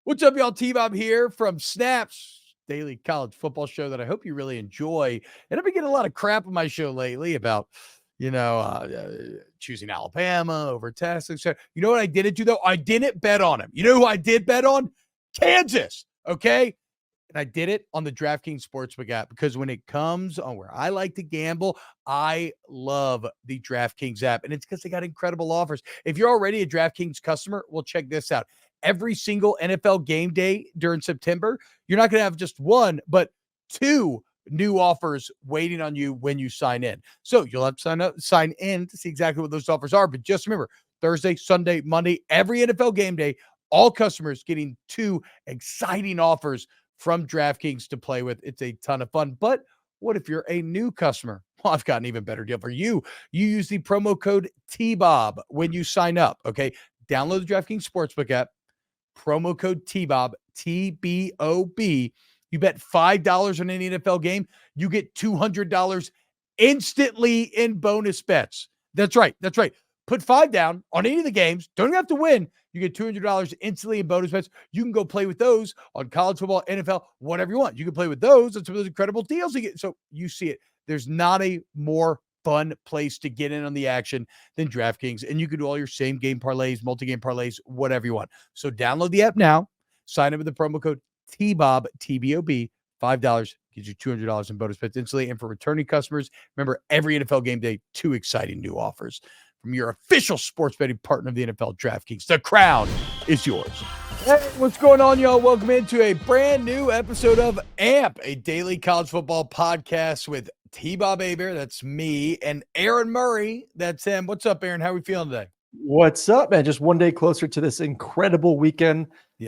What's up, y'all? T-Bob here from Snaps, daily college football show that I hope you really enjoy. And I've been getting a lot of crap on my show lately about, choosing Alabama over Texas. You know what I didn't do, though? I didn't bet on him. You know who I did bet on? Kansas, okay? And I did it on the DraftKings Sportsbook app because when it comes on where I like to gamble, I love the DraftKings app. And it's because they got incredible offers. If you're already a DraftKings customer, well, check this out. Every single NFL game day during September, you're not going to have just one, but two new offers waiting on you when you sign in. So you'll have to sign in to see exactly what those offers are. But just remember, Thursday, Sunday, Monday, every NFL game day, all customers getting two exciting offers from DraftKings to play with. It's a ton of fun. But what if you're a new customer? Well, I've got an even better deal for you. You use the promo code T-Bob when you sign up, okay? Download the DraftKings Sportsbook app, promo code T-Bob, T-B-O-B. You bet $5 on any NFL game, you get $200 instantly in bonus bets. That's right. Put $5 down on any of the games. Don't even have to win. You get $200 instantly in bonus bets. You can go play with those on college football, NFL, whatever you want. You can play with those and some of those incredible deals you get. So you see it. There's not a more fun place to get in on the action than DraftKings. And you can do all your same game parlays, multi-game parlays, whatever you want. So download the app now. Sign up with the promo code T-Bob, T-B-O-B, $5 gets you $200 in bonus bets instantly. And for returning customers, remember every NFL game day, two exciting new offers from your official sports betting partner of the NFL, DraftKings. The crown is yours. Hey, what's going on, y'all? Welcome into a brand new episode of AMP, a daily college football podcast with T-Bob Hebert, that's me, and Aaron Murray, that's him. What's up, Aaron? How are we feeling today? What's up, man? Just one day closer to this incredible weekend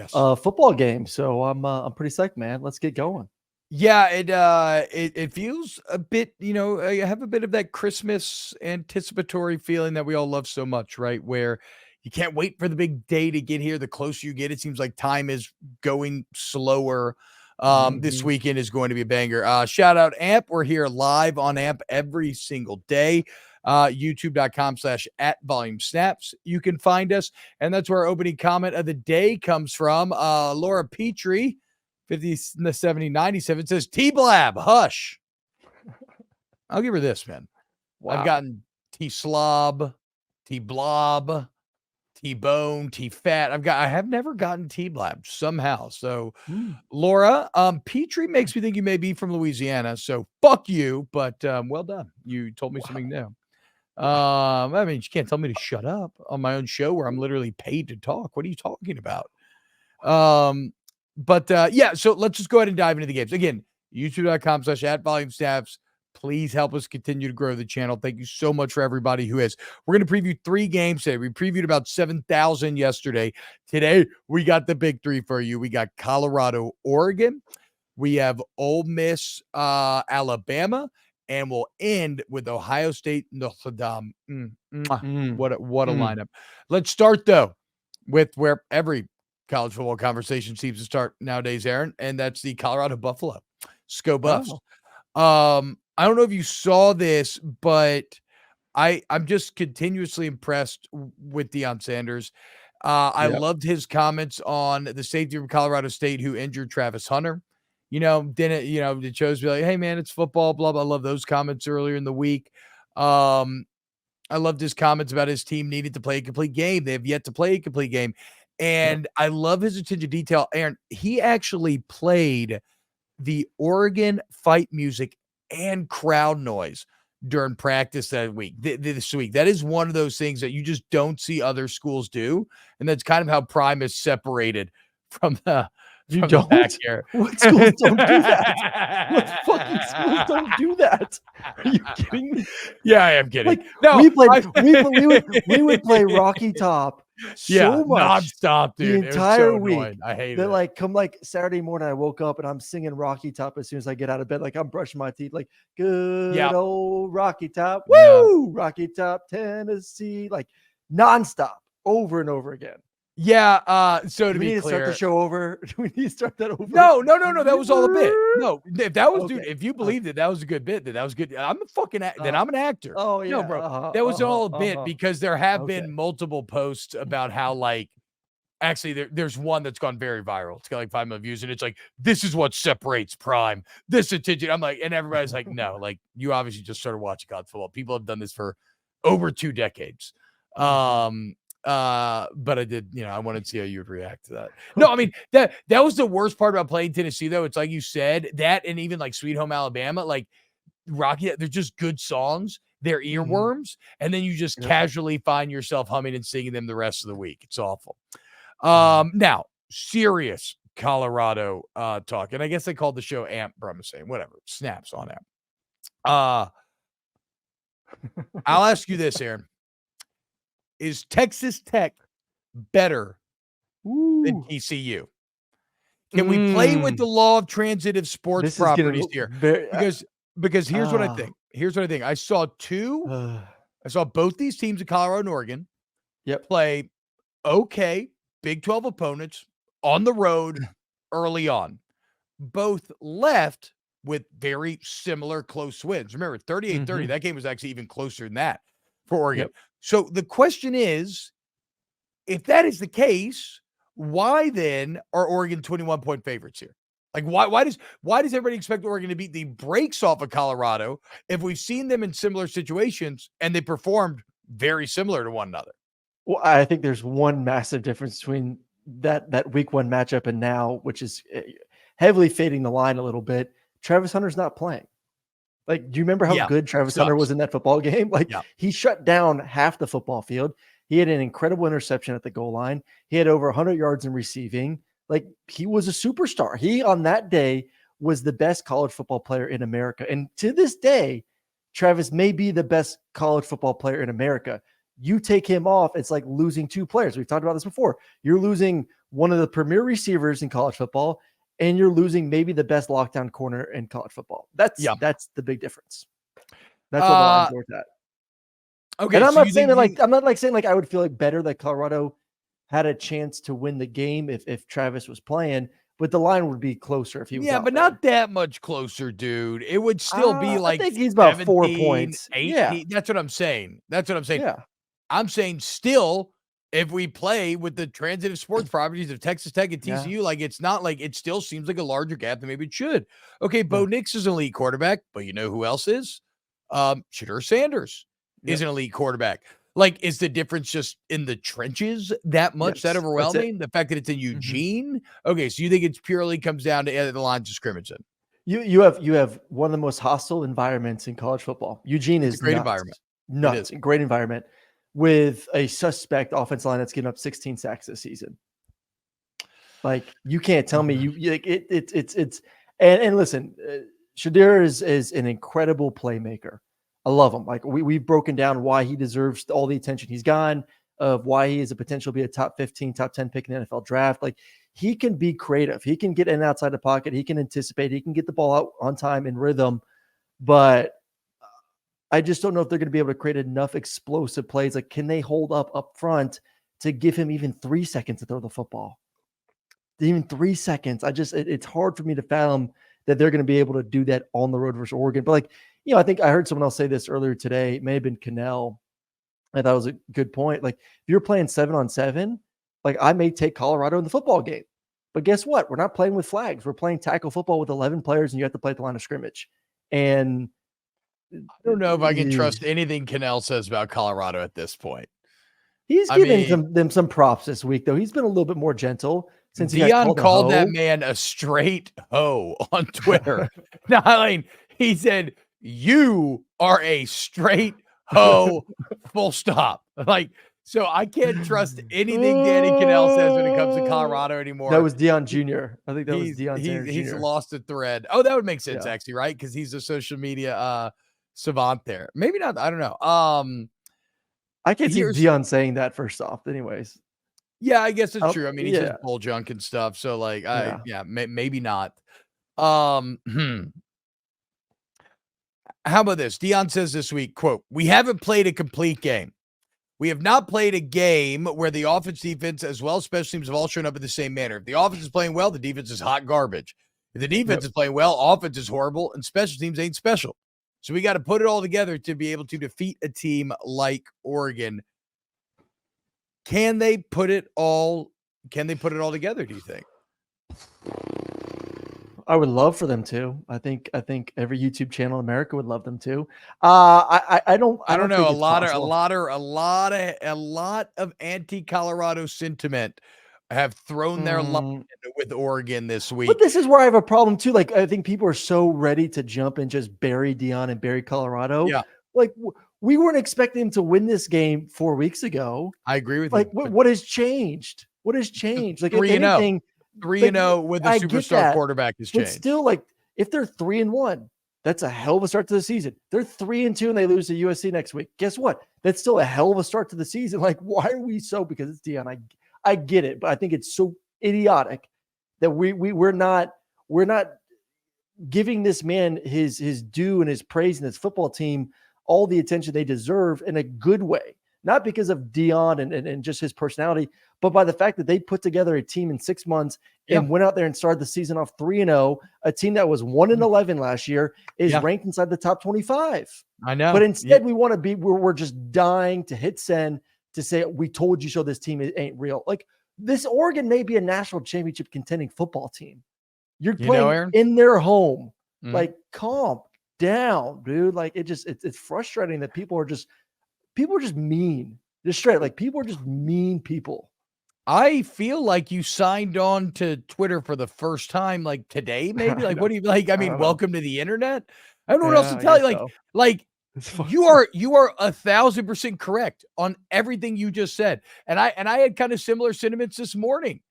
football game. So I'm pretty psyched, man. Let's get going. Yeah, it feels a bit, I have a bit of that Christmas anticipatory feeling that we all love so much, right? Where you can't wait for the big day to get here. The closer you get, it seems like time is going slower. This weekend is going to be a banger. Shout out AMP. We're here live on AMP every single day. YouTube.com/@volumesnaps. You can find us. And that's where our opening comment of the day comes from. Laura Petrie, 50/70/97 says, T-Blab, hush. I'll give her this, man. Wow. I've gotten T-Slob, T-Blob, T-Bone, T-Fat. I have never gotten T-Blab somehow. So, Laura, Petrie makes me think you may be from Louisiana. So, fuck you. But well done. You told me something new. I mean, you can't tell me to shut up on my own show where I'm literally paid to talk. What are you talking about? But so let's just go ahead and dive into the games. Again, youtube.com/@volumesnaps. Please help us continue to grow the channel. Thank you so much for everybody who has. We're going to preview 3 games today. We previewed about 7,000 yesterday. Today, we got the big 3 for you. We got Colorado, Oregon. We have Ole Miss, Alabama. And we'll end with Ohio State, Notre Dame. What a lineup. Let's start, though, with where every college football conversation seems to start nowadays, Aaron, and that's the Colorado Buffalo. Sco Buffs. I don't know if you saw this, but I'm just continuously impressed with Deion Sanders. I loved his comments on the safety from Colorado State who injured Travis Hunter. It chose to be like, hey, man, it's football, blah, blah. I love those comments earlier in the week. I loved his comments about his team needed to play a complete game. They have yet to play a complete game. And I love his attention to detail. Aaron, he actually played the Oregon fight music and crowd noise during practice this week. That is one of those things that you just don't see other schools do. And that's kind of how Prime is separated from the You don't? Back here. What schools don't do that? What fucking schools don't do that? Are you kidding me? Yeah, I am kidding. Like, no, we would play Rocky Top so much nonstop, dude. the entire week. Annoying. I hate that, it. like, come like Saturday morning, I woke up and I'm singing Rocky Top as soon as I get out of bed. Like, I'm brushing my teeth, like, good old Rocky Top. Woo! Rocky Top, Tennessee, like nonstop, over and over again. Yeah. So to be clear, start the show over. Do we need to start that over? No. That was all a bit. No, if that was, Okay. dude, if you believed it, that was a good bit. That was good. I'm a fucking. Then I'm an actor. Oh yeah, no, bro. That was all a bit because there have been multiple posts about how like Actually, there's one that's gone very viral. It's got like 5 million views, and it's like, this is what separates prime. This attention. I'm like, and everybody's like, no, like you obviously just started watching college football. People have done this for over 2 decades. But I did, I wanted to see how you would react to that. No, I mean, that was the worst part about playing Tennessee, though. It's like you said, that and even like Sweet Home Alabama, like Rocky, they're just good songs. They're earworms, and then you just casually find yourself humming and singing them the rest of the week. It's awful. Now, serious Colorado talk, and I guess they called the show Amp, but I'm saying whatever. Snaps on Amp. I'll ask you this, Aaron. Is Texas Tech better than TCU? Can we play with the law of transitive sports properties here? Because here's what I think. I saw both these teams in Colorado and Oregon play okay Big 12 opponents on the road early on. Both left with very similar close wins. Remember, 38-30. That game was actually even closer than that for Oregon. So the question is, if that is the case, why then are Oregon 21-point favorites here? Like, why does everybody expect Oregon to beat the brakes off of Colorado if we've seen them in similar situations and they performed very similar to one another? Well, I think there's one massive difference between that week 1 matchup and now, which is heavily fading the line a little bit. Travis Hunter's not playing. Like, do you remember how good Travis Hunter was in that football game? Like, he shut down half the football field. He had an incredible interception at the goal line. He had over 100 yards in receiving. Like, he was a superstar. He, on that day, was the best college football player in America. And to this day, Travis may be the best college football player in America. You take him off, it's like losing 2 players. We've talked about this before. You're losing one of the premier receivers in college football, and you're losing maybe the best lockdown corner in college football. That's the big difference. That's what the line's worth at. Okay, and I'm not saying that I would feel like better that Colorado had a chance to win the game if Travis was playing, but the line would be closer if he was. Yeah, but not that much closer, dude. It would still be like I think he's about 4 points. 18. Yeah, that's what I'm saying. Yeah. I'm saying still, if we play with the transitive sports properties of Texas Tech and TCU, like it's not like it still seems like a larger gap than maybe it should. Okay, Bo Nix is an elite quarterback, but you know who else is? Shadur Sanders is an elite quarterback. Like, is the difference just in the trenches that much, that overwhelming? The fact that it's in Eugene? Okay, so you think it's purely comes down to the lines of scrimmage then? You have one of the most hostile environments in college football. Eugene is a great environment. Nuts. Great environment with a suspect offensive line that's getting up 16 sacks this season. Like, you can't tell me and listen, Shadur is an incredible playmaker. I love him. Like, we've broken down why he deserves all the attention he's gotten, of why he is a potential to be a top 15, top 10 pick in the NFL draft. Like, he can be creative. He can get in and outside the pocket. He can anticipate. He can get the ball out on time in rhythm. But I just don't know if they're going to be able to create enough explosive plays. Like, can they hold up front to give him even 3 seconds to throw the football? Even 3 seconds. It's hard for me to fathom that they're going to be able to do that on the road versus Oregon. But like, I think I heard someone else say this earlier today. It may have been Cannell. I thought it was a good point. Like, if you're playing 7-on-7, like, I may take Colorado in the football game. But guess what? We're not playing with flags. We're playing tackle football with 11 players, and you have to play at the line of scrimmage. And I don't know if I can trust anything Cannell says about Colorado at this point. He's giving them some props this week, though. He's been a little bit more gentle since Deion called that man a straight hoe on Twitter. Now, Lane, he said, "You are a straight hoe, full stop." Like, so I can't trust anything Danny Cannell says when it comes to Colorado anymore. That was Deion Jr. I think that was Deion Sanders Jr. He's lost the thread. Oh, that would make sense, actually, right? Because he's a social media savant there. Maybe not. I don't know. I can't see Deion saying that first off, anyways. Yeah, I guess it's true. I mean, he says bull junk and stuff. So, like, maybe not. How about this? Deion says this week, quote, "We haven't played a complete game. We have not played a game where the offense, defense, as well as special teams have all shown up in the same manner. If the offense is playing well, the defense is hot garbage. If the defense is playing well, offense is horrible, and special teams ain't special. So we got to put it all together to be able to defeat a team like Oregon." Can they put it all can they put it all together, do you think? I would love for them to. I think every YouTube channel in America would love them to. I don't know. think A it's lot possible. of anti-Colorado sentiment have thrown their lot with Oregon this week. But this is where I have a problem too. Like, I think people are so ready to jump and just bury Deion and bury Colorado. Yeah. Like, we weren't expecting him to win this game 4 weeks ago. I agree with Like, you. what has changed? What has changed? Like, if 3-0. anything, 3-0 with a I get superstar that, quarterback has but changed. still, like, if they're 3-1, that's a hell of a start to the season. They're 3-2 and they lose to USC next week. Guess what? That's still a hell of a start to the season. Like, why are we so? Because it's Deion. I get it, but I think it's so idiotic that we're not giving this man his due and his praise and his football team all the attention they deserve in a good way. Not because of Deion and just his personality, but by the fact that they put together a team in 6 months and went out there and started the season off 3-0. A team that was 1-11 last year is ranked inside the top 25. I know. But instead, we want to be, we're just dying to hit send to say, we told you so, this team ain't real. Like, this Oregon may be a national championship contending football team. You're playing in their home. Like, calm down, dude. Like, it's frustrating that people are just mean. Just straight. Like, people are just mean people. I feel like you signed on to Twitter for the first time, like today, maybe. Like, what do you like? I mean, welcome to the internet. I don't know what else to tell you. Like you are 1,000% correct on everything you just said. And I had kind of similar sentiments this morning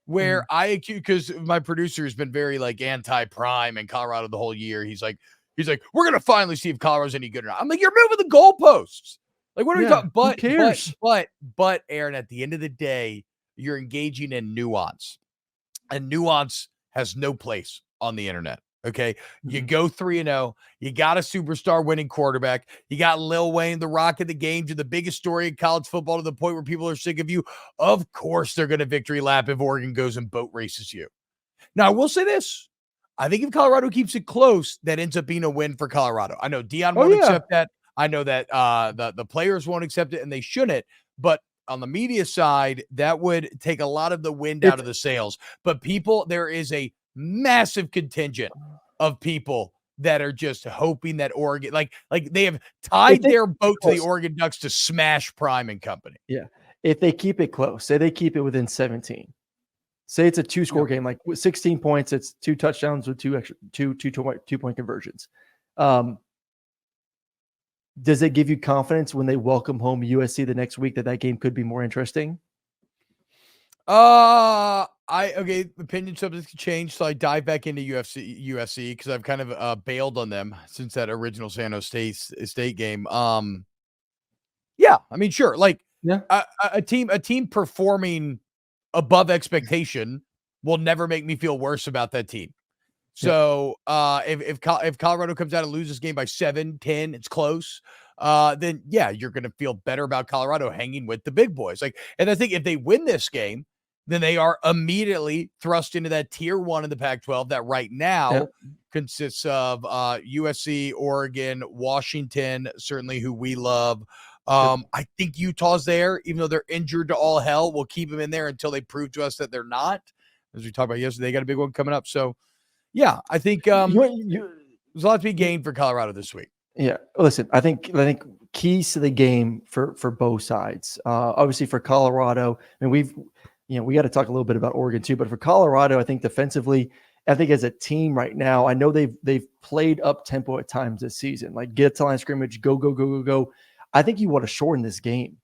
where I accuse, because my producer has been very like anti-prime and Colorado the whole year. He's like, we're gonna finally see if Colorado's any good or not. I'm like, you're moving the goalposts. Like, what are we talking? Who cares? But Aaron, at the end of the day, you're engaging in nuance, and nuance has no place on the internet. Okay. You go 3-0, you got a superstar winning quarterback. You got Lil Wayne, the rock of the game, to the biggest story in college football, to the point where people are sick of you. Of course, they're going to victory lap if Oregon goes and boat races you. Now, I will say this. I think if Colorado keeps it close, that ends up being a win for Colorado. I know Deion won't accept that. I know that the players won't accept it, and they shouldn't. But on the media side, that would take a lot of the wind out of the sails. But there is a massive contingent of people that are just hoping that Oregon, like they have tied their boat to the Oregon Ducks to smash Prime and company. Yeah. If they keep it close, say they keep it within 17. Say it's a 2-score game, like with 16 points, it's 2 touchdowns with 2-point conversions. Does it give you confidence when they welcome home USC the next week that game could be more interesting? Opinion subjects change, so I dive back into USC because I've kind of bailed on them since that original San Jose State game. Yeah, I mean, sure, like a team performing above expectation will never make me feel worse about that team. So if Colorado comes out and loses this game by 7, 10, it's close. Then you're going to feel better about Colorado hanging with the big boys. Like, and I think if they win this game, then they are immediately thrust into that tier 1 in the Pac-12 that right now consists of USC, Oregon, Washington, certainly who we love. I think Utah's there, even though they're injured to all hell. We'll keep them in there until they prove to us that they're not. As we talked about yesterday, they got a big one coming up. So, yeah, I think there's a lot to be gained for Colorado this week. Yeah, listen, I think keys to the game for both sides. Obviously, for Colorado, and we got to talk a little bit about Oregon too. But for Colorado, I think defensively, I think as a team right now, I know they've played up tempo at times this season. Like, get to line of scrimmage, go. I think you want to shorten this game.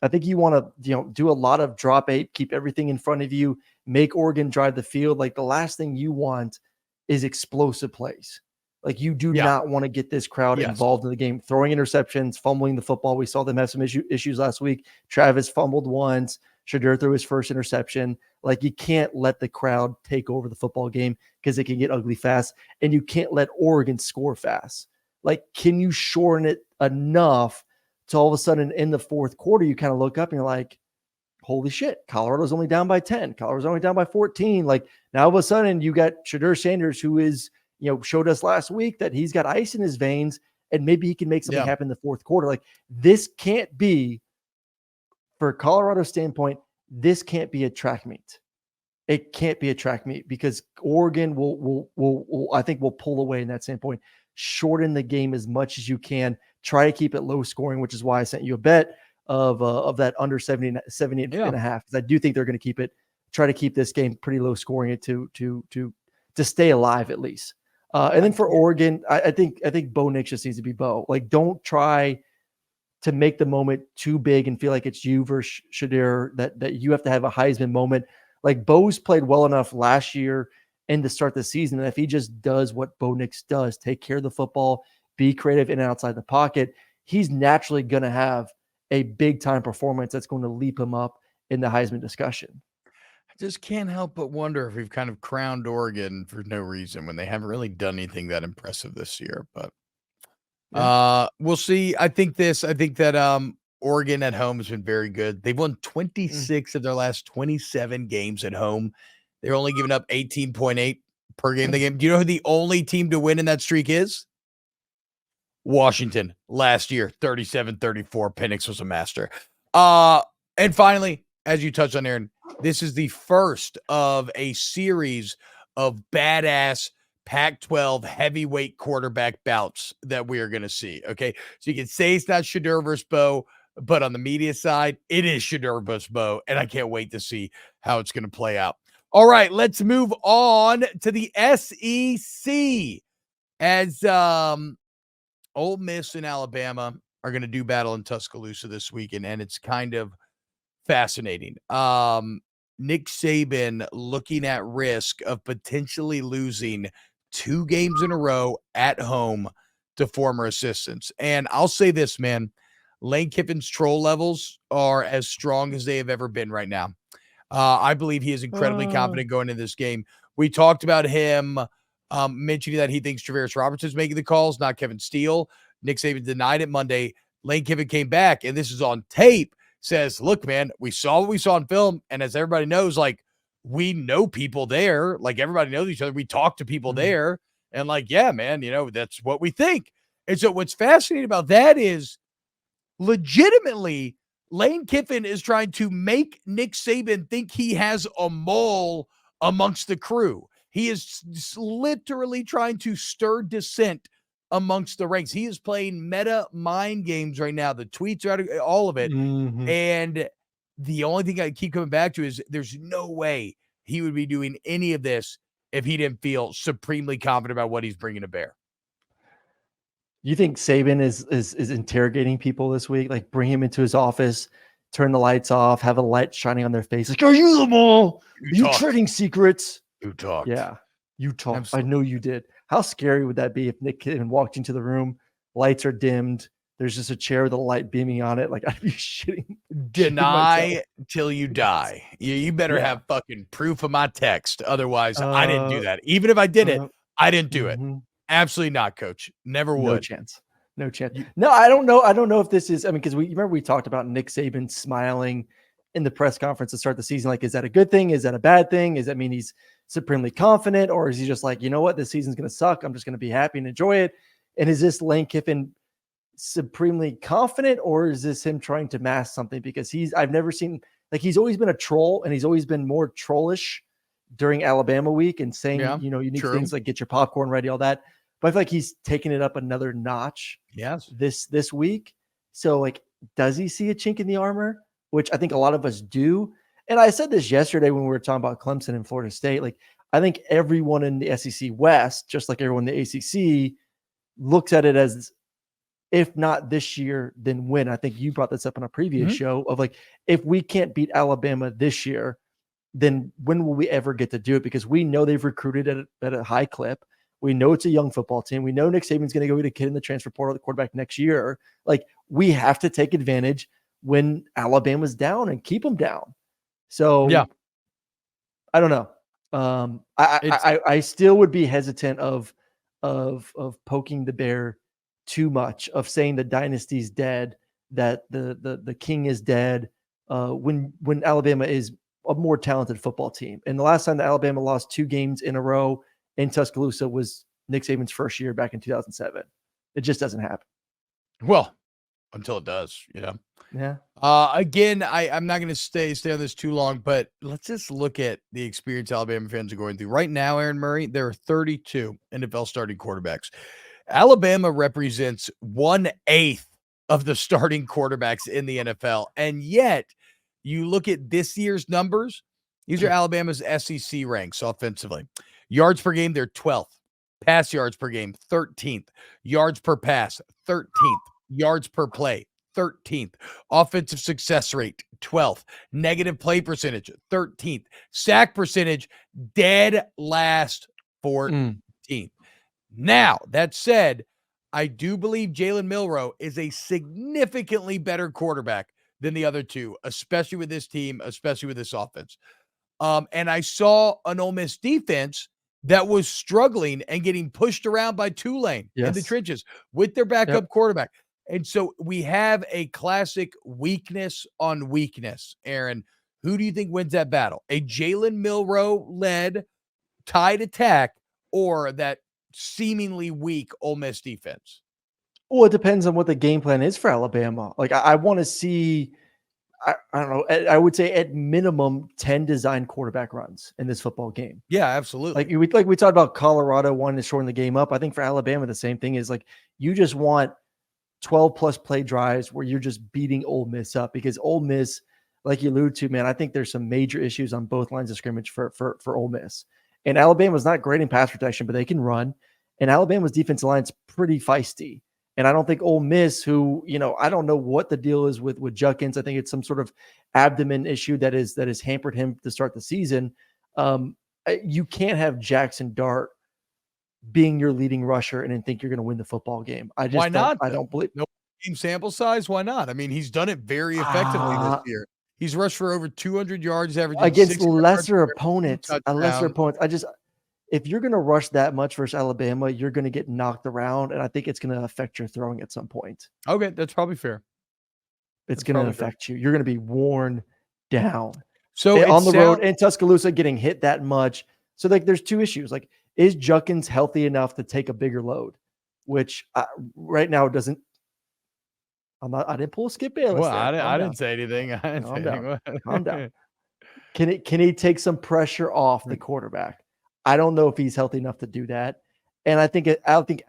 I think you want to do a lot of drop 8, keep everything in front of you, make Oregon drive the field. Like, the last thing you want is explosive plays. Like, you do not want to get this crowd involved in the game, throwing interceptions, fumbling the football. We saw them have some issues last week. Travis fumbled once. Shadur threw his first interception. Like, you can't let the crowd take over the football game because it can get ugly fast, and you can't let Oregon score fast. Like, can you shorten it enough to all of a sudden in the fourth quarter, you kind of look up and you're like, holy shit, Colorado's only down by 10. Colorado's only down by 14. Like, now all of a sudden you got Shadur Sanders, who is, showed us last week that he's got ice in his veins, and maybe he can make something happen in the fourth quarter. Like, this can't be, for Colorado's standpoint, this can't be a track meet. It can't be a track meet because Oregon will I think will pull away in that standpoint. Shorten the game as much as you can. Try to keep it low scoring, which is why I sent you a bet of that under 70 and a half. Because I do think they're going to try to keep this game pretty low scoring it to stay alive at least. And then for Oregon, I think Bo Nix just needs to be Bo. Like, don't try to make the moment too big and feel like it's you versus Shadir, that you have to have a Heisman moment. Like, Bo's played well enough last year and to start the season. And if he just does what Bo Nix does, take care of the football, be creative in and outside the pocket, he's naturally going to have a big time performance that's going to leap him up in the Heisman discussion. I just can't help but wonder if we've kind of crowned Oregon for no reason when they haven't really done anything that impressive this year. But we'll see. I think that Oregon at home has been very good. They've won 26 of their last 27 games at home. They're only giving up 18.8 per game. Do you know who the only team to win in that streak is? Washington last year, 37-34. Penix was a master. And finally, as you touched on, Aaron, this is the first of a series of badass Pac-12 heavyweight quarterback bouts that we are going to see. Okay. So you can say it's not Shadur versus Bo, but on the media side, it is Shadur versus Bo. And I can't wait to see how it's going to play out. All right, let's move on to the SEC. As Ole Miss and Alabama are going to do battle in Tuscaloosa this weekend, and it's kind of fascinating. Nick Saban looking at risk of potentially losing 2 games in a row at home to former assistants. And I'll say this, man, Lane Kiffin's troll levels are as strong as they have ever been right now. I believe he is incredibly confident going into this game. We talked about him mentioning that he thinks Travaris Robertson's making the calls, not Kevin Steele. Nick Saban denied it Monday. Lane Kiffin came back, and this is on tape, says, look, man, we saw what we saw in film, and as everybody knows, like, we know people there. Like, everybody knows each other. We talk to people there, and like, yeah, man, that's what we think. And so what's fascinating about that is legitimately Lane Kiffin is trying to make Nick Saban think he has a mole amongst the crew. He is literally trying to stir dissent amongst the ranks. He is playing meta mind games right now. The tweets are out of all of it. And the only thing I keep coming back to is there's no way he would be doing any of this if he didn't feel supremely confident about what he's bringing to bear. You think Saban is interrogating people this week? Like, bring him into his office, turn the lights off, have a light shining on their face. Like, are you the mole? Are you trading secrets? You talked. Yeah, you talked. Absolutely. I know you did. How scary would that be if Nick Saban walked into the room, lights are dimmed, there's just a chair with a light beaming on it? Like, I'd be shitting. Deny till you die. You better have fucking proof of my text. Otherwise, I didn't do that. Even if I did it, I didn't do it. Absolutely not, coach. Never would. No chance. No, I don't know. I don't know if this is, because we talked about Nick Saban smiling in the press conference to start the season. Like, is that a good thing? Is that a bad thing? Does that mean he's supremely confident? Or is he just like, you know what, this season's going to suck. I'm just going to be happy and enjoy it. And is this Lane Kiffin supremely confident, or is this him trying to mask something? Because I've never seen, like, he's always been a troll, and he's always been more trollish during Alabama week and saying, unique things like get your popcorn ready, all that. But I feel like he's taking it up another notch. Yes. This week. So, like, does he see a chink in the armor? Which I think a lot of us do. And I said this yesterday when we were talking about Clemson and Florida State. Like, I think everyone in the SEC West, just like everyone in the ACC, looks at it as, if not this year, then when. I think you brought this up on a previous show of, like, if we can't beat Alabama this year, then when will we ever get to do it? Because we know they've recruited at a high clip. We know it's a young football team. We know Nick Saban's going to go get a kid in the transfer portal, the quarterback next year. Like, we have to take advantage when Alabama's down and keep them down. So, yeah, I don't know. I still would be hesitant of poking the bear too much, of saying the dynasty's dead, that the king is dead, when Alabama is a more talented football team. And the last time that Alabama lost 2 games in a row in Tuscaloosa was Nick Saban's first year back in 2007. It just doesn't happen. Well, until it does, Yeah. Again, I'm not going to stay on this too long, but let's just look at the experience Alabama fans are going through right now. Aaron Murray, there are 32 NFL starting quarterbacks. Alabama represents 1/8 of the starting quarterbacks in the NFL, and yet you look at this year's numbers. These are Alabama's SEC ranks offensively. Yards per game, they're 12th. Pass yards per game, 13th. Yards per pass, 13th. Yards per play, 13th. Offensive success rate, 12th. Negative play percentage, 13th. Sack percentage, dead last 14th. Now, that said, I do believe Jalen Milroe is a significantly better quarterback than the other two, especially with this team, especially with this offense. And I saw an Ole Miss defense that was struggling and getting pushed around by Tulane in the trenches with their backup quarterback. And so we have a classic weakness on weakness. Aaron, who do you think wins that battle? A Jalen Milroe-led tied attack or that seemingly weak Ole Miss defense? Well, it depends on what the game plan is for Alabama. Like I want to see, I don't know, I would say at minimum 10 design quarterback runs in this football game. Yeah, absolutely. Like we talked about Colorado wanting to shorten the game up. I think for Alabama, the same thing is like you just want 12 plus play drives where you're just beating Ole Miss up, because Ole Miss, like you alluded to, man, I think there's some major issues on both lines of scrimmage for Ole Miss. And Alabama's not great in pass protection, but they can run. And Alabama's defensive line's pretty feisty. And I don't think Ole Miss, who, I don't know what the deal is with Judkins. I think it's some sort of abdomen issue that has hampered him to start the season. You can't have Jackson Dart being your leading rusher and then think you're going to win the football game. Why not? I don't believe. No game sample size. Why not? I mean, he's done it very effectively this year. He's rushed for over 200 yards, averaging against lesser opponents. If you're going to rush that much versus Alabama, you're going to get knocked around, and I think it's going to affect your throwing at some point. Okay, that's probably fair. It's going to affect you. You're going to be worn down. So on the road in Tuscaloosa, getting hit that much. So there's two issues. Like, is Judkins healthy enough to take a bigger load? Which right now doesn't. I didn't pull a Skip Bayless. Well, I didn't say anything. Calm down. Can he take some pressure off the quarterback? I don't know if he's healthy enough to do that. And I think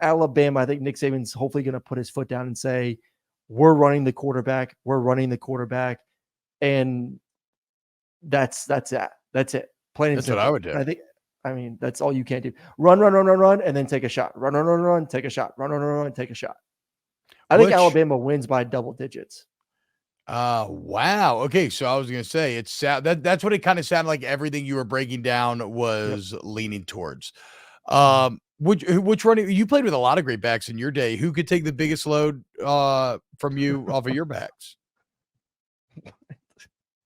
Alabama, I think Nick Saban's hopefully going to put his foot down and say, we're running the quarterback. And that's it. That's it. Plain and that's simple. what I would do. I mean, that's all you can do. Run, and then take a shot. Run, take a shot. Run, take a shot. I think Alabama wins by double digits. Wow. Okay, so I was gonna say it's that's what it kind of sounded like. Everything you were breaking down was leaning towards. Which running you played with a lot of great backs in your day. Who could take the biggest load from you off of your backs?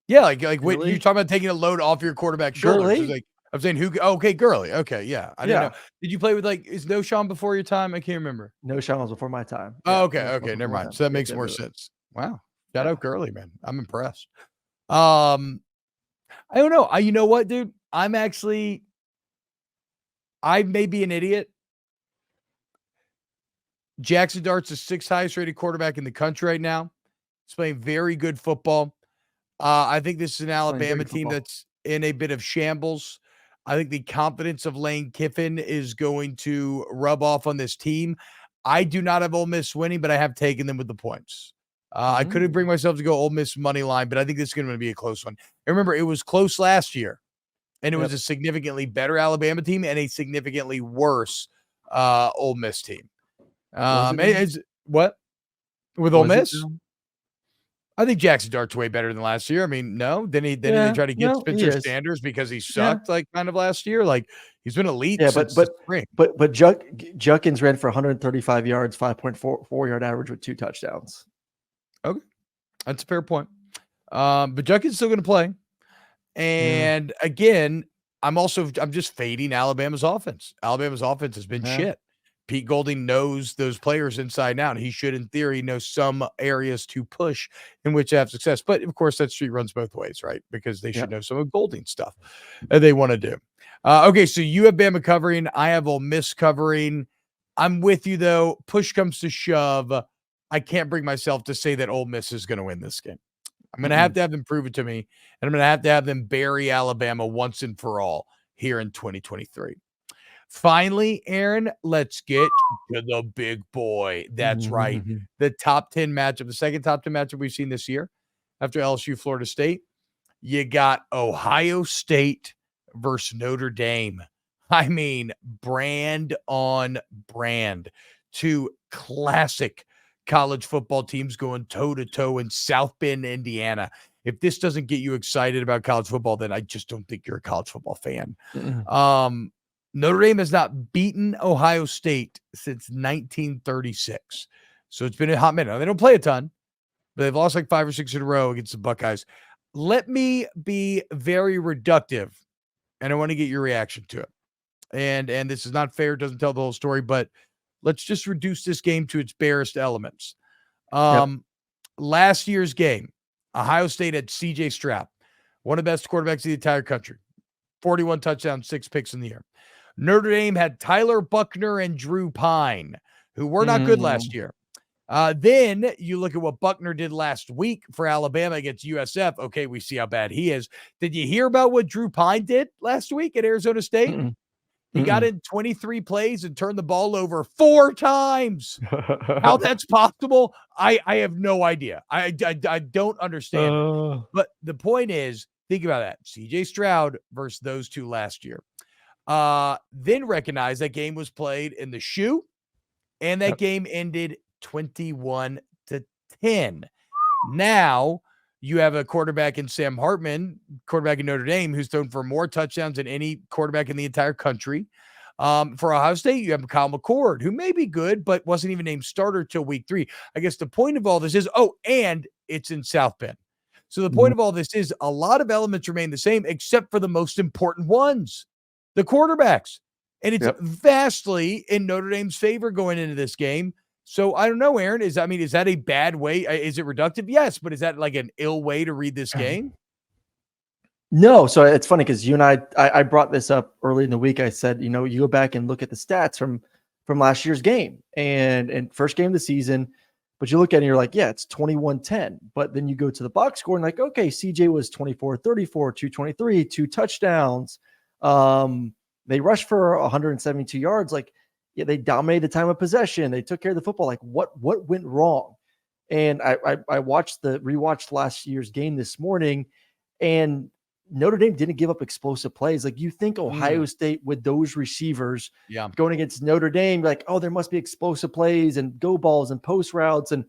Yeah, like when you're talking about taking a load off your quarterback's shoulders. Like, I'm saying who? Okay, Gurley. Okay, yeah. I didn't know. Did you play with is No Sean before your time? I can't remember. No Sean was before my time. Oh, okay, never mind. So that makes more sense. Wow. Shout out Gurley, man. I'm impressed. I don't know. You know what, dude? I may be an idiot. Jackson Dart's the 6th highest rated quarterback in the country right now. He's playing very good football. I think this is an Alabama team that's in a bit of shambles. I think the confidence of Lane Kiffin is going to rub off on this team. I do not have Ole Miss winning, but I have taken them with the points. I couldn't bring myself to go Ole Miss money line, but I think this is going to be a close one. And remember, it was close last year, and it was a significantly better Alabama team and a significantly worse Ole Miss team. What? With Ole Miss? I think Jackson Dart's way better than last year. I mean, no. Then they try to get Spencer Sanders because he sucked kind of last year. Like, he's been elite since the spring. But Judkins ran for 135 yards, 5.4 yard average with 2 touchdowns. Okay, that's a fair point. But Judkins is still going to play. And again, I'm just fading Alabama's offense. Alabama's offense has been shit. Pete Golding knows those players inside and out. He should, in theory, know some areas to push in which to have success. But, of course, that street runs both ways, right? Because they should know some of Golding's stuff that they want to do. Okay, so you have Bama covering. I have Ole Miss covering. I'm with you, though. Push comes to shove. I can't bring myself to say that Ole Miss is going to win this game. I'm going to have them prove it to me, and I'm going to have them bury Alabama once and for all here in 2023. Finally, Aaron, let's get to the big boy. That's right. The top 10 matchup, the second top 10 matchup we've seen this year after LSU, Florida State. You got Ohio State versus Notre Dame. I mean, brand on brand. Two classic college football teams going toe-to-toe in South Bend, Indiana. If this doesn't get you excited about college football, then I just don't think you're a college football fan. Notre Dame has not beaten Ohio State since 1936. So it's been a hot minute. Now, they don't play a ton, but they've lost like 5 or 6 in a row against the Buckeyes. Let me be very reductive, and I want to get your reaction to it. And this is not fair. It doesn't tell the whole story, but let's just reduce this game to its barest elements. Last year's game, Ohio State had C.J. Stroud, one of the best quarterbacks in the entire country. 41 touchdowns, 6 picks in the year. Notre Dame had Tyler Buckner and Drew Pine, who were not good last year. Then you look at what Buckner did last week for Alabama against USF. Okay, we see how bad he is. Did you hear about what Drew Pine did last week at Arizona State? He got in 23 plays and turned the ball over 4 times. How that's possible, I have no idea. I don't understand. But the point is, think about that. C.J. Stroud versus those two last year. Then recognize that game was played in the shoe, and that game ended 21-10. Now you have a quarterback in Sam Hartman, quarterback in Notre Dame, who's thrown for more touchdowns than any quarterback in the entire country. For Ohio State, you have Kyle McCord, who may be good, but wasn't even named starter till week 3. I guess the point of all this is, and it's in South Bend. So the point of all this is a lot of elements remain the same, except for the most important ones, the quarterbacks. And it's vastly in Notre Dame's favor going into this game. So I don't know, Aaron, is that a bad way? Is it reductive? Yes. But is that like an ill way to read this game? No. So it's funny because you and I brought this up early in the week. I said, you go back and look at the stats from last year's game and first game of the season, but you look at it and you're like, yeah, it's 21-10. But then you go to the box score and like, okay, CJ was 24-34, 223, 2 touchdowns. They rushed for 172 yards. Like, yeah, they dominated the time of possession. They took care of the football. Like, what went wrong? And I rewatched last year's game this morning, and Notre Dame didn't give up explosive plays. Like, you think Ohio State with those receivers going against Notre Dame, like, oh, there must be explosive plays and go balls and post routes and,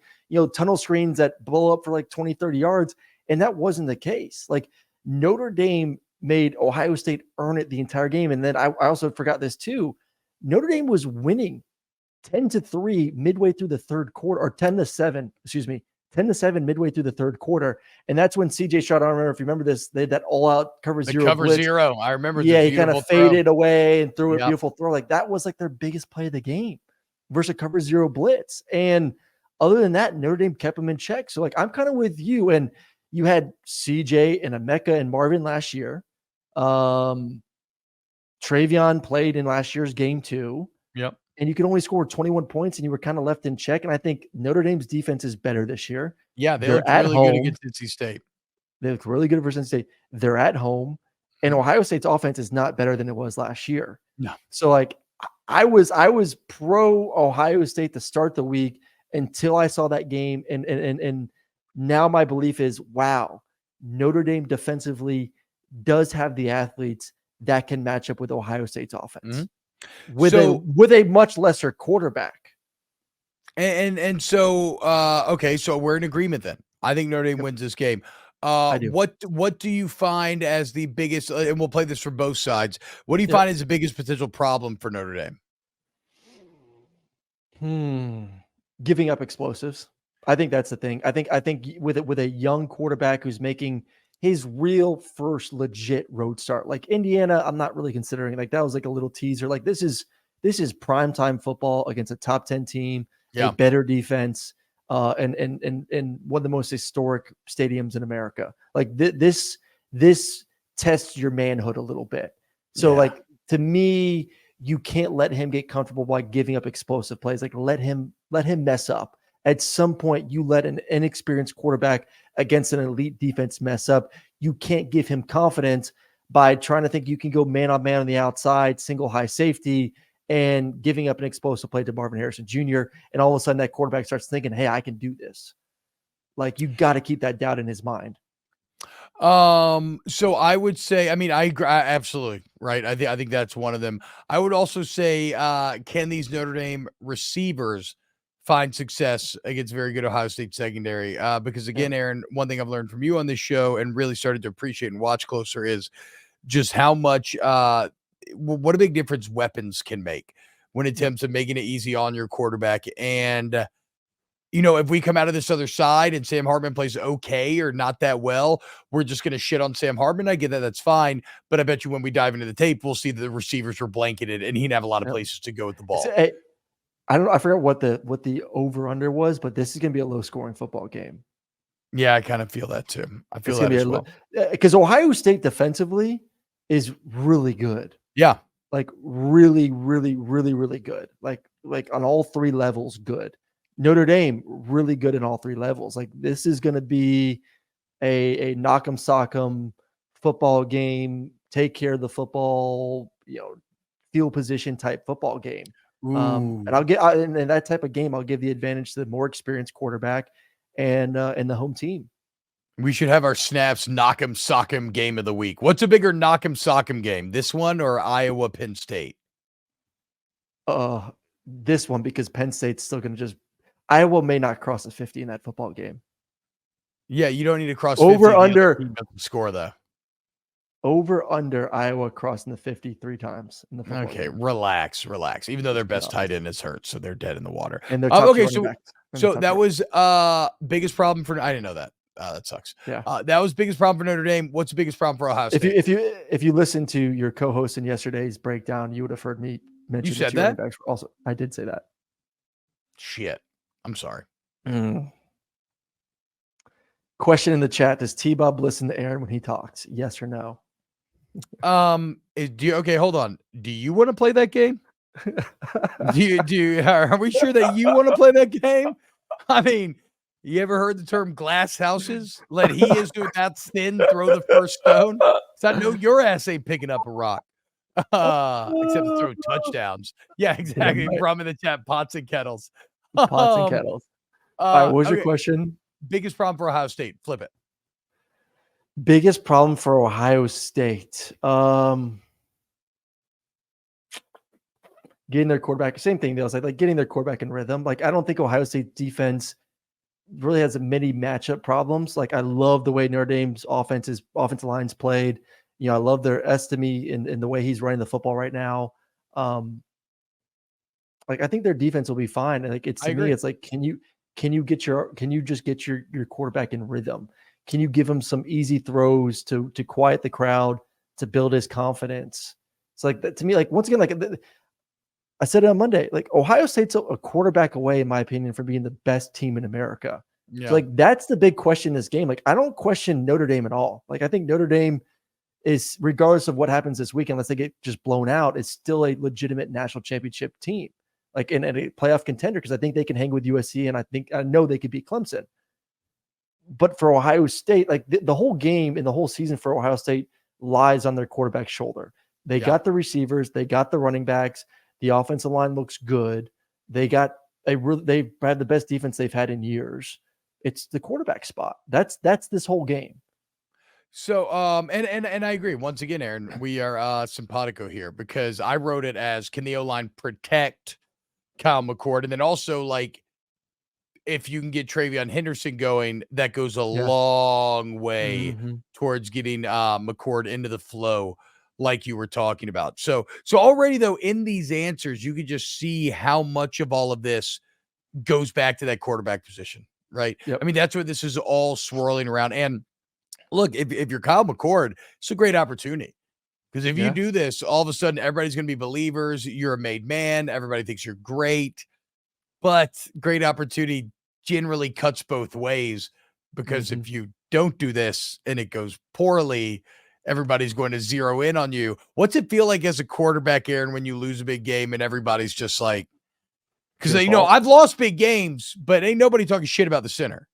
tunnel screens that blow up for like 20, 30 yards. And that wasn't the case. Like, Notre Dame made Ohio State earn it the entire game. And then I also forgot this too. Notre Dame was winning 10-3 midway through the third quarter, or 10-7 midway through the third quarter. And that's when CJ Stroud, I don't remember if you remember this, they had that all-out cover zero. Cover blitz. Zero. I remember. Yeah, he kind of faded away and threw a beautiful throw. Like, that was like their biggest play of the game versus a cover zero blitz. And other than that, Notre Dame kept them in check. So, like, I'm kind of with you. And you had CJ and Emeka and Marvin last year. Travion played in last year's game too. Yep. And you could only score 21 points and you were kind of left in check. And I think Notre Dame's defense is better this year. Yeah, they're really good against NC State. They look really good versus NC State. They're at home. And Ohio State's offense is not better than it was last year. No. So, like, I was pro Ohio State to start the week until I saw that game. And now my belief is, wow, Notre Dame defensively does have the athletes that can match up with Ohio State's offense with a much lesser quarterback. And so, okay, so we're in agreement then. I think Notre Dame wins this game. I do. What do you find as the biggest, and we'll play this for both sides. What do you find as the biggest potential problem for Notre Dame? Giving up explosives. I think that's the thing. I think with a young quarterback who's making his real first legit road start, like Indiana, I'm not really considering. Like, that was like a little teaser. Like, this is primetime football against a top 10 team, a better defense, and one of the most historic stadiums in America. Like, this tests your manhood a little bit. So, like, to me, you can't let him get comfortable by giving up explosive plays. Like, let him mess up. at some point you let an inexperienced quarterback against an elite defense mess up. You can't give him confidence by trying to think you can go man on man on the outside, single high safety, and giving up an explosive play to Marvin Harrison Jr. And all of a sudden that quarterback starts thinking, hey, I can do this. Like, you got to keep that doubt in his mind. So I would say, I mean, I agree, absolutely right. I think that's one of them. I would also say, can these Notre Dame receivers find success against very good Ohio State secondary? Because again, Aaron, one thing I've learned from you on this show and really started to appreciate and watch closer is just how much, what a big difference weapons can make when it comes to making it easy on your quarterback. And, if we come out of this other side and Sam Hartman plays okay or not that well, we're just going to shit on Sam Hartman. I get that. That's fine. But I bet you when we dive into the tape, we'll see that the receivers were blanketed and he didn't have a lot of places to go with the ball. I don't know. I forgot what the over under was, but this is going to be a low scoring football game. Yeah, I kind of feel that too. I feel that as well. Because Ohio State defensively is really good. Yeah. Like really, really, really, really good. Like on all three levels, good. Notre Dame, really good in all three levels. Like, this is going to be a knock 'em sock 'em football game, take care of the football, field position type football game. And I'll get in that type of game, I'll give the advantage to the more experienced quarterback and the home team. We should have our snaps knock 'em sock 'em game of the week. What's a bigger knock 'em sock 'em game? This one or Iowa Penn State? This one, because Penn State's still going to Iowa may not cross the 50 in that football game. Yeah, you don't need to cross over 50 under score though. Over under Iowa crossing the 50 3 times in the football game. Relax. Even though their best tight end is hurt, so they're dead in the water. And they're okay. So that was biggest problem for. I didn't know that. That sucks. Yeah. That was biggest problem for Notre Dame. What's the biggest problem for Ohio State? If you listen to your co-host in yesterday's breakdown, you would have heard me mention. You said that. Also, I did say that. Shit. I'm sorry. Question in the chat: does T-Bob listen to Aaron when he talks? Yes or no? Okay, hold on. Do you want to play that game? Are we sure that you want to play that game? I mean, you ever heard the term glass houses? Let he is who without sin throw the first stone. So I know your ass ain't picking up a rock. Except to throw touchdowns. Yeah, exactly. From in the chat, pots and kettles. Pots and kettles. All right, what was your question? Biggest problem for Ohio State. Flip it. Biggest problem for Ohio State. Getting their quarterback. Same thing. They was like getting their quarterback in rhythm. Like, I don't think Ohio State defense really has many matchup problems. Like, I love the way Notre Dame's offensive lines played. I love their Estime in the way he's running the football right now. Like, I think their defense will be fine. And like, it's like, can you just get your quarterback in rhythm? Can you give him some easy throws to quiet the crowd, to build his confidence? It's like that to me. Like, once again, like I said it on Monday, like Ohio State's a quarterback away, in my opinion, from being the best team in America. Yeah. So like, that's the big question in this game. Like, I don't question Notre Dame at all. Like, I think Notre Dame is, regardless of what happens this week, unless they get just blown out, is still a legitimate national championship team. Like, and a playoff contender, because I think they can hang with USC, and I know they could beat Clemson. But for Ohio State, like the whole game and the whole season for Ohio State lies on their quarterback's shoulder. They got the receivers, they got the running backs, the offensive line looks good. They've had the best defense they've had in years. It's the quarterback spot. That's this whole game. So, and I agree. Once again, Aaron, we are simpatico here, because I wrote it as, can the O-line protect Kyle McCord? And then also, like, if you can get Travion Henderson going, that goes a long way towards getting McCord into the flow, like you were talking about. So already, though, in these answers, you could just see how much of all of this goes back to that quarterback position, right? Yep. I mean, that's what this is all swirling around. And look, if you're Kyle McCord, it's a great opportunity, because if you do this, all of a sudden, everybody's going to be believers. You're a made man. Everybody thinks you're great. But great opportunity generally cuts both ways, because if you don't do this and it goes poorly, everybody's going to zero in on you. What's it feel like as a quarterback, Aaron, when you lose a big game and everybody's just like, Because, I've lost big games, but ain't nobody talking shit about the center.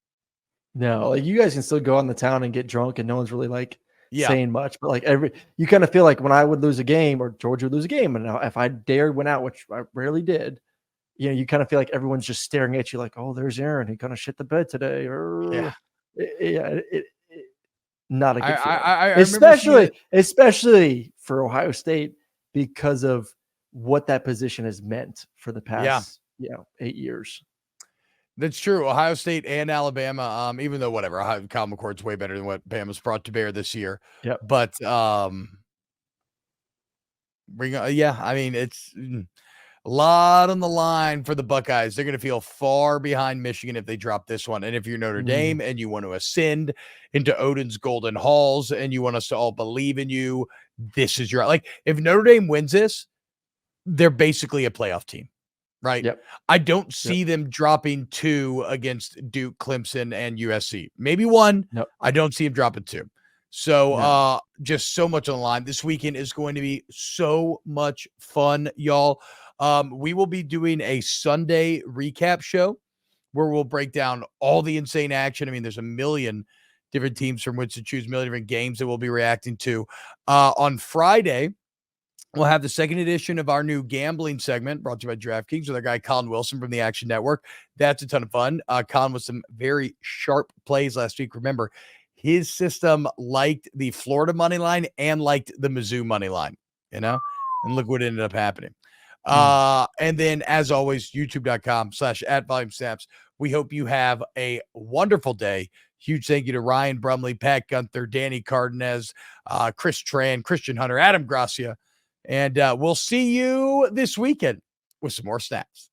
No, like you guys can still go on the town and get drunk and no one's really like saying much, but like you kind of feel like when I would lose a game or George would lose a game, and now if I went out, which I rarely did, you kind of feel like everyone's just staring at you like, oh, there's Aaron. He kind of shit the bed today. Or not a good feeling. Especially for Ohio State because of what that position has meant for the past 8 years. That's true. Ohio State and Alabama, even though whatever, Kyle McCord's way better than what Bama's brought to bear this year. Yep. But I mean, it's a lot on the line for the Buckeyes. They're going to feel far behind Michigan if they drop this one. And if you're Notre Dame and you want to ascend into Odin's golden halls and you want us to all believe in you, this is your, like, if Notre Dame wins this, they're basically a playoff team. Right. Yep. I don't see them dropping 2 against Duke, Clemson, and USC. Maybe 1. Nope. I don't see them dropping 2. So just so much on the line. This weekend is going to be so much fun, y'all. We will be doing a Sunday recap show where we'll break down all the insane action. I mean, there's a million different teams from which to choose, a million different games that we'll be reacting to. On Friday, we'll have the second edition of our new gambling segment brought to you by DraftKings with our guy Colin Wilson from the Action Network. That's a ton of fun. Colin with some very sharp plays last week. Remember, his system liked the Florida money line and liked the Mizzou money line, and look what ended up happening. And then, as always, youtube.com/@VolumeSnaps. We hope you have a wonderful day. Huge thank you to Ryan Brumley, Pat Gunther, Danny Cardenas, Chris Tran, Christian Hunter, Adam Gracia. And we'll see you this weekend with some more snaps.